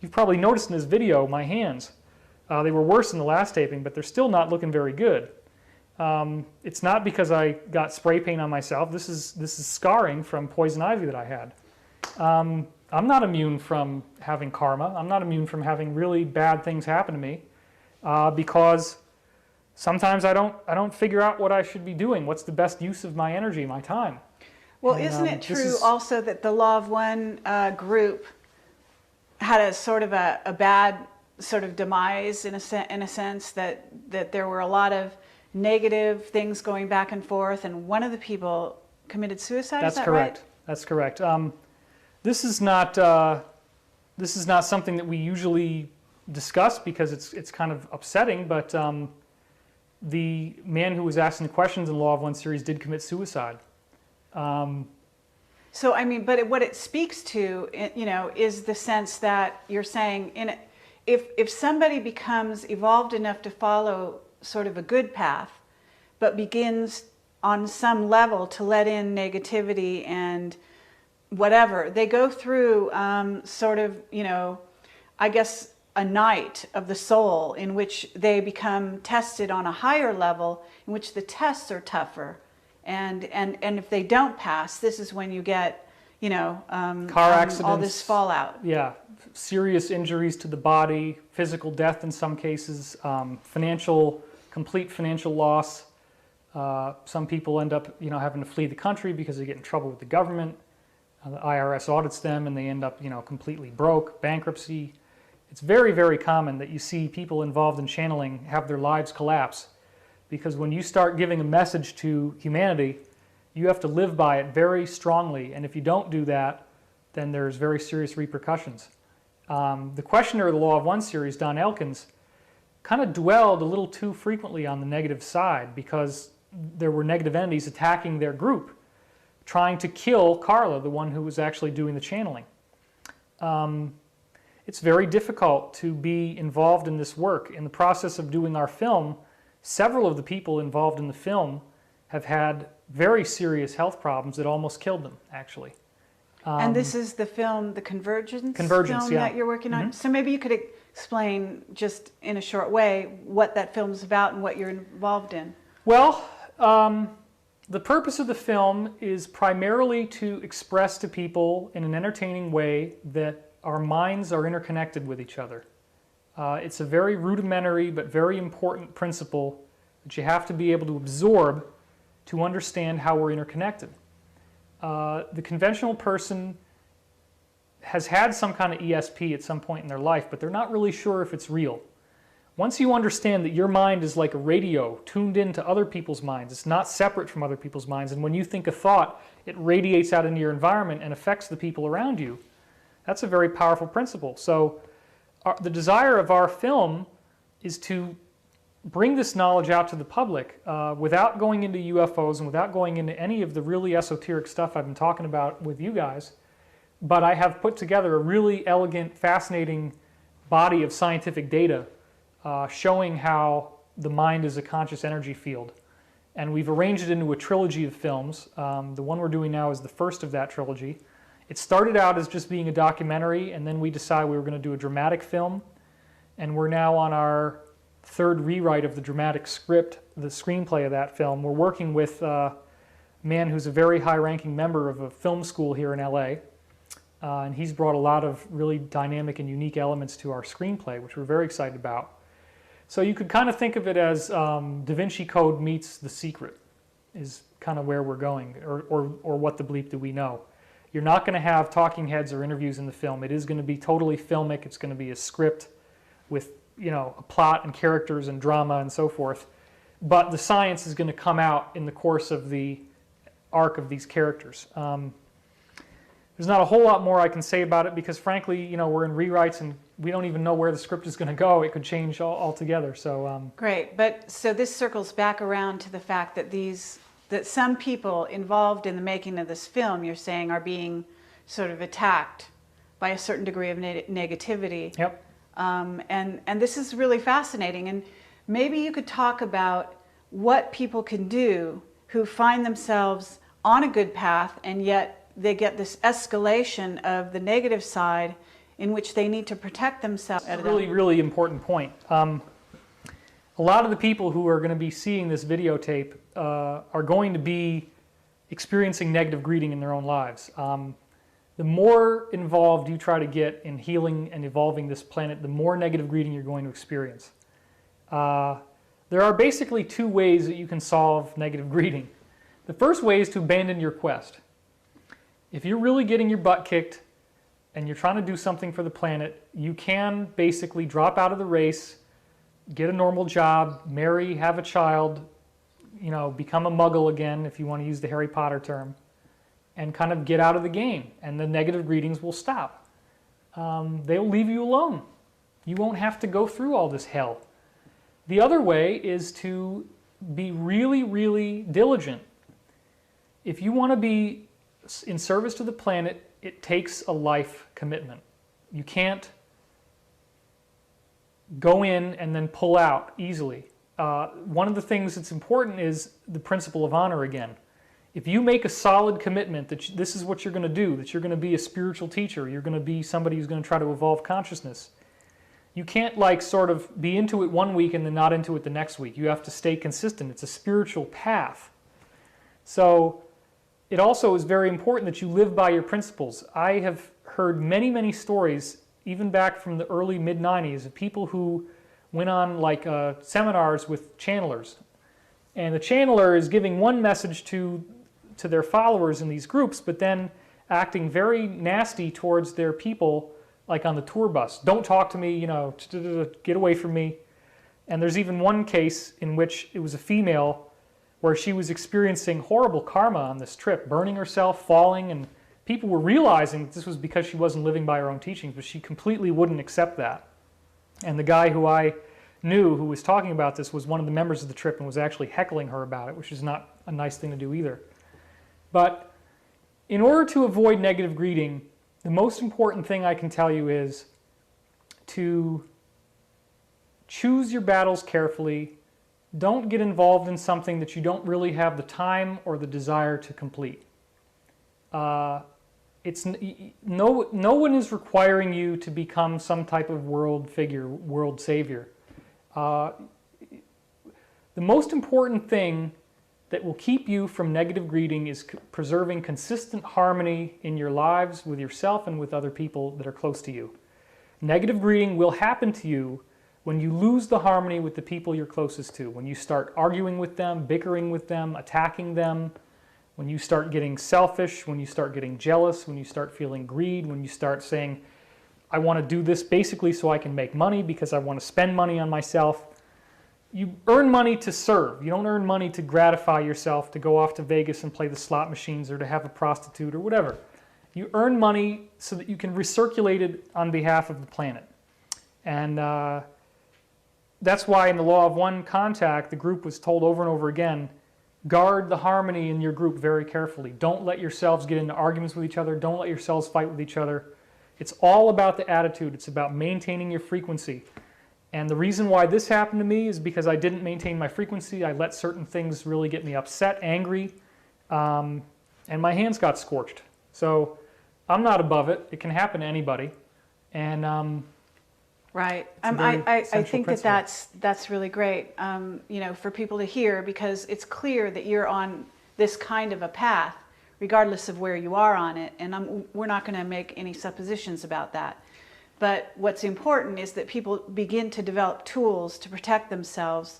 you've probably noticed in this video, my hands. They were worse in the last taping, but they're still not looking very good. It's not because I got spray paint on myself. This is scarring from poison ivy that I had. I'm not immune from having karma. I'm not immune from having really bad things happen to me because sometimes I don't figure out what I should be doing. What's the best use of my energy, my time? Well, isn't it true also that the Law of One group had a sort of a bad sort of demise in a sense that there were a lot of negative things going back and forth, and one of the people committed suicide? That's correct. Right? That's correct. This is not something that we usually discuss because it's kind of upsetting, but the man who was asking the questions in the Law of One series did commit suicide. So I mean, but what it speaks to, you know, is the sense that you're saying if somebody becomes evolved enough to follow sort of a good path, but begins on some level to let in negativity and whatever, they go through sort of, you know, I guess a night of the soul in which they become tested on a higher level, in which the tests are tougher. And if they don't pass, this is when you get, you know, car accidents, all this fallout. Yeah, serious injuries to the body, physical death in some cases, complete financial loss. Some people end up, you know, having to flee the country because they get in trouble with the government. The IRS audits them and they end up, you know, completely broke, bankruptcy. It's very, very common that you see people involved in channeling have their lives collapse. Because when you start giving a message to humanity, you have to live by it very strongly. And if you don't do that, then there's very serious repercussions. The questioner of the Law of One series, Don Elkins, kind of dwelled a little too frequently on the negative side because there were negative entities attacking their group, trying to kill Carla, the one who was actually doing the channeling. It's very difficult to be involved in this work. In the process of doing our film, several of the people involved in the film have had very serious health problems that almost killed them, actually. And this is the film, the Convergence film yeah. that you're working on? So maybe you could explain just in a short way what that film's about and what you're involved in. Well, the purpose of the film is primarily to express to people in an entertaining way that our minds are interconnected with each other. It's a very rudimentary but very important principle that you have to be able to absorb to understand how we're interconnected. The conventional person has had some kind of ESP at some point in their life, but they're not really sure if it's real. Once you understand that your mind is like a radio tuned into other people's minds, it's not separate from other people's minds, and when you think a thought, it radiates out into your environment and affects the people around you, that's a very powerful principle. So the desire of our film is to bring this knowledge out to the public without going into UFOs and without going into any of the really esoteric stuff I've been talking about with you guys. But I have put together a really elegant, fascinating body of scientific data showing how the mind is a conscious energy field. And we've arranged it into a trilogy of films. The one we're doing now is the first of that trilogy. It started out as just being a documentary, and then we decided we were going to do a dramatic film. And we're now on our third rewrite of the dramatic script, the screenplay of that film. We're working with a man who's a very high-ranking member of a film school here in LA. And he's brought a lot of really dynamic and unique elements to our screenplay, which we're very excited about. So you could kind of think of it as Da Vinci Code meets The Secret, is kind of where we're going, or what the bleep do we know. You're not going to have talking heads or interviews in the film. It is going to be totally filmic. It's going to be a script with, you know, a plot and characters and drama and so forth. But the science is going to come out in the course of the arc of these characters. There's not a whole lot more I can say about it because, frankly, you know, we're in rewrites and we don't even know where the script is going to go. It could change altogether. So great, but so this circles back around to the fact that that some people involved in the making of this film, you're saying, are being sort of attacked by a certain degree of negativity. Yep. And this is really fascinating. And maybe you could talk about what people can do who find themselves on a good path and yet they get this escalation of the negative side in which they need to protect themselves. That's a really, really important point. A lot of the people who are going to be seeing this videotape are going to be experiencing negative greeting in their own lives. The more involved you try to get in healing and evolving this planet, the more negative greeting you're going to experience. There are basically two ways that you can solve negative greeting. The first way is to abandon your quest. If you're really getting your butt kicked and you're trying to do something for the planet, you can basically drop out of the race, get a normal job, marry, have a child, you know, become a muggle again, if you want to use the Harry Potter term, and kind of get out of the game, and the negative greetings will stop. They'll leave you alone. You won't have to go through all this hell. The other way is to be really, really diligent. If you want to be in service to the planet, it takes a life commitment. You can't go in and then pull out easily. One of the things that's important is the principle of honor again. If you make a solid commitment that this is what you're going to do, that you're going to be a spiritual teacher, you're going to be somebody who's going to try to evolve consciousness, you can't like sort of be into it one week and then not into it the next week. You have to stay consistent. It's a spiritual path. So it also is very important that you live by your principles. I have heard many, many stories, even back from the early mid-90s, of people who went on like seminars with channelers. And the channeler is giving one message to their followers in these groups, but then acting very nasty towards their people, like on the tour bus. Don't talk to me, you know, get away from me. And there's even one case in which it was a female where she was experiencing horrible karma on this trip, burning herself, falling, and people were realizing that this was because she wasn't living by her own teachings, but she completely wouldn't accept that. And the guy who I knew who was talking about this was one of the members of the trip and was actually heckling her about it, which is not a nice thing to do either. But in order to avoid negative greeting, the most important thing I can tell you is to choose your battles carefully. Don't get involved in something that you don't really have the time or the desire to complete. No one is requiring you to become some type of world figure, world savior. The most important thing that will keep you from negative greeting is preserving consistent harmony in your lives with yourself and with other people that are close to you. Negative greeting will happen to you when you lose the harmony with the people you're closest to, when you start arguing with them, bickering with them, attacking them, when you start getting selfish, when you start getting jealous, when you start feeling greed, when you start saying, I want to do this basically so I can make money because I want to spend money on myself. You earn money to serve. You don't earn money to gratify yourself, to go off to Vegas and play the slot machines or to have a prostitute or whatever. You earn money so that you can recirculate it on behalf of the planet. And that's why in the Law of One Contact, the group was told over and over again, guard the harmony in your group very carefully. Don't let yourselves get into arguments with each other. Don't let yourselves fight with each other. It's all about the attitude. It's about maintaining your frequency. And the reason why this happened to me is because I didn't maintain my frequency. I let certain things really get me upset, angry, and my hands got scorched. So I'm not above it. It can happen to anybody. And right. I think that that's really great, you know, for people to hear, because it's clear that you're on this kind of a path, regardless of where you are on it. And we're not going to make any suppositions about that. But what's important is that people begin to develop tools to protect themselves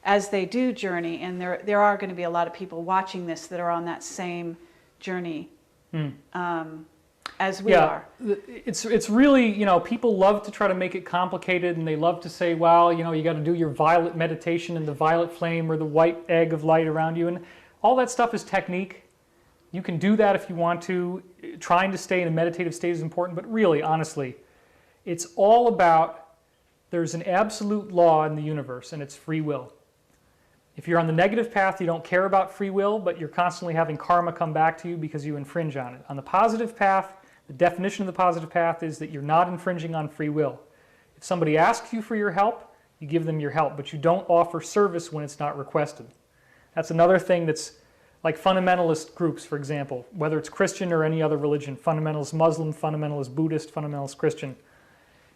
as they do journey. And there are going to be a lot of people watching this that are on that same journey as we are. It's really, you know, people love to try to make it complicated, and they love to say, well, you know, you got to do your violet meditation and the violet flame or the white egg of light around you. And all that stuff is technique. You can do that if you want to. Trying to stay in a meditative state is important, but really, honestly, it's all about, there's an absolute law in the universe, and it's free will. If you're on the negative path, you don't care about free will, but you're constantly having karma come back to you because you infringe on it. On the positive path, the definition of the positive path is that you're not infringing on free will. If somebody asks you for your help, you give them your help, but you don't offer service when it's not requested. That's another thing that's like fundamentalist groups, for example, whether it's Christian or any other religion, fundamentalist Muslim, fundamentalist Buddhist, fundamentalist Christian.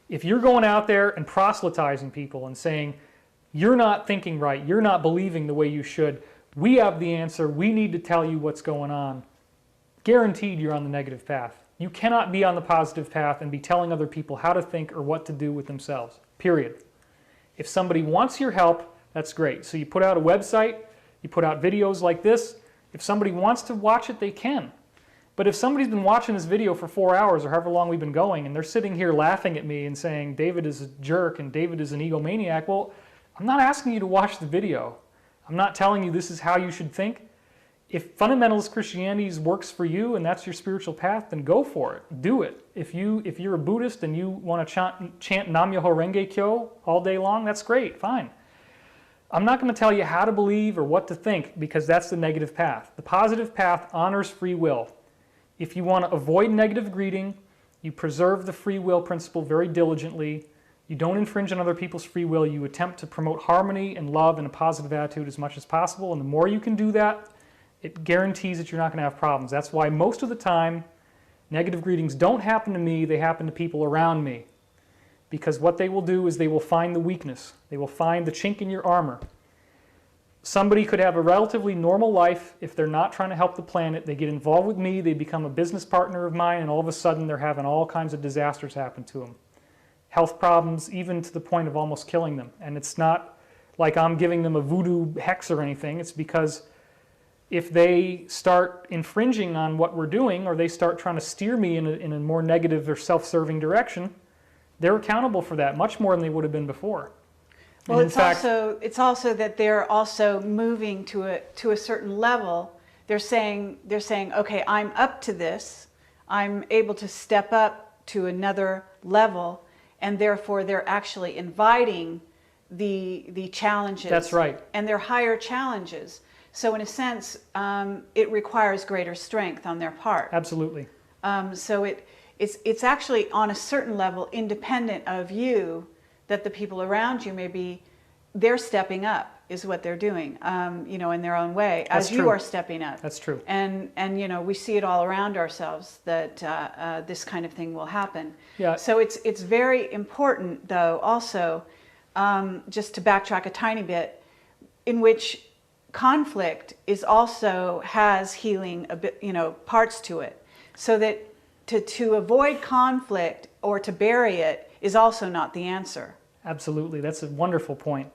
If you're going out there and proselytizing people and saying, you're not thinking right, you're not believing the way you should, we have the answer, we need to tell you what's going on, guaranteed you're on the negative path. You cannot be on the positive path and be telling other people how to think or what to do with themselves, period. If somebody wants your help, that's great. So you put out a website, you put out videos like this. If somebody wants to watch it, they can. But if somebody's been watching this video for 4 hours or however long we've been going, and they're sitting here laughing at me and saying, David is a jerk and David is an egomaniac, well, I'm not asking you to watch the video. I'm not telling you this is how you should think. If fundamentalist Christianity works for you and that's your spiritual path, then go for it. Do it. If you're a Buddhist and you want to chant Nam Myoho Renge Kyo all day long, that's great, fine. I'm not going to tell you how to believe or what to think because that's the negative path. The positive path honors free will. If you want to avoid negative greeting, you preserve the free will principle very diligently. You don't infringe on other people's free will. You attempt to promote harmony and love and a positive attitude as much as possible. And the more you can do that, it guarantees that you're not going to have problems. That's why most of the time, negative greetings don't happen to me, they happen to people around me. Because what they will do is they will find the weakness. They will find the chink in your armor. Somebody could have a relatively normal life if they're not trying to help the planet. They get involved with me, they become a business partner of mine, and all of a sudden they're having all kinds of disasters happen to them. Health problems, even to the point of almost killing them. And it's not like I'm giving them a voodoo hex or anything. It's because if they start infringing on what we're doing, or they start trying to steer me in a more negative or self-serving direction, they're accountable for that much more than they would have been before. Well, it's also that they're also moving to a certain level. They're saying, okay, I'm up to this. I'm able to step up to another level, and therefore they're actually inviting the challenges. That's right. And they're higher challenges. So in a sense, it requires greater strength on their part. Absolutely. So it's actually on a certain level independent of you that the people around you they're stepping up is what they're doing, in their own way, as you are stepping up. That's true. And we see it all around ourselves that this kind of thing will happen. Yeah. So it's very important, though, also, just to backtrack a tiny bit, in which conflict has healing a bit, parts to it, so that to avoid conflict or to bury it is also not the answer. Absolutely, that's a wonderful point.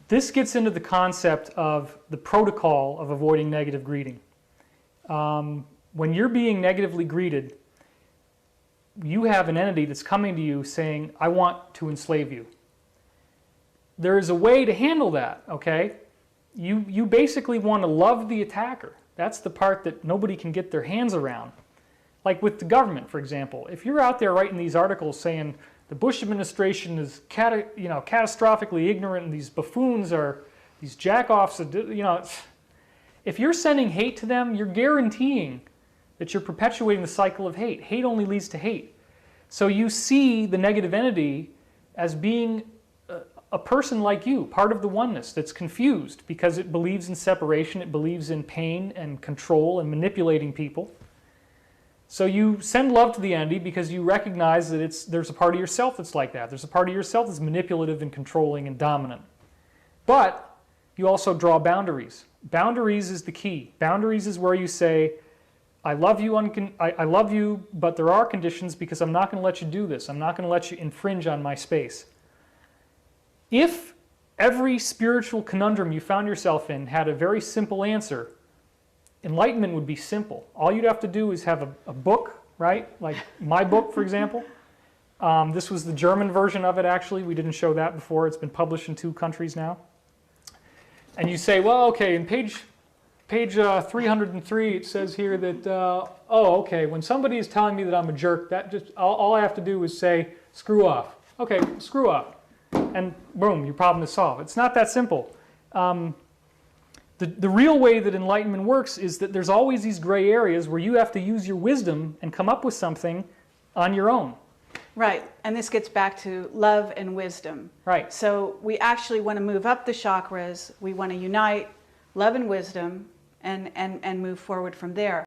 This gets into the concept of the protocol of avoiding negative greeting. When you're being negatively greeted, you have an entity that's coming to you saying, I want to enslave you. There is a way to handle that, okay? You basically want to love the attacker. That's the part that nobody can get their hands around. Like with the government, for example. If you're out there writing these articles saying the Bush administration is catastrophically ignorant and these buffoons are these jackoffs, if you're sending hate to them, you're guaranteeing that you're perpetuating the cycle of hate. Hate only leads to hate. So you see the negative entity as being a person like you, part of the oneness that's confused because it believes in separation, it believes in pain and control and manipulating people. So you send love to the entity because you recognize that there's a part of yourself that's like that. There's a part of yourself that's manipulative and controlling and dominant. But you also draw boundaries. Boundaries is the key. Boundaries is where you say, I love you, I love you, but there are conditions because I'm not going to let you do this. I'm not going to let you infringe on my space. If every spiritual conundrum you found yourself in had a very simple answer, enlightenment would be simple. All you'd have to do is have a book, right? Like my book, for example. This was the German version of it, actually. We didn't show that before. It's been published in 2 countries now. And you say, well, okay, in page 303, it says here that, okay, when somebody is telling me that I'm a jerk, all I have to do is say, screw off. Okay, screw off. And boom, your problem is solved. It's not that simple. The real way that enlightenment works is that there's always these gray areas where you have to use your wisdom and come up with something on your own. Right, and this gets back to love and wisdom. Right. So we actually want to move up the chakras. We want to unite love and wisdom, and move forward from there.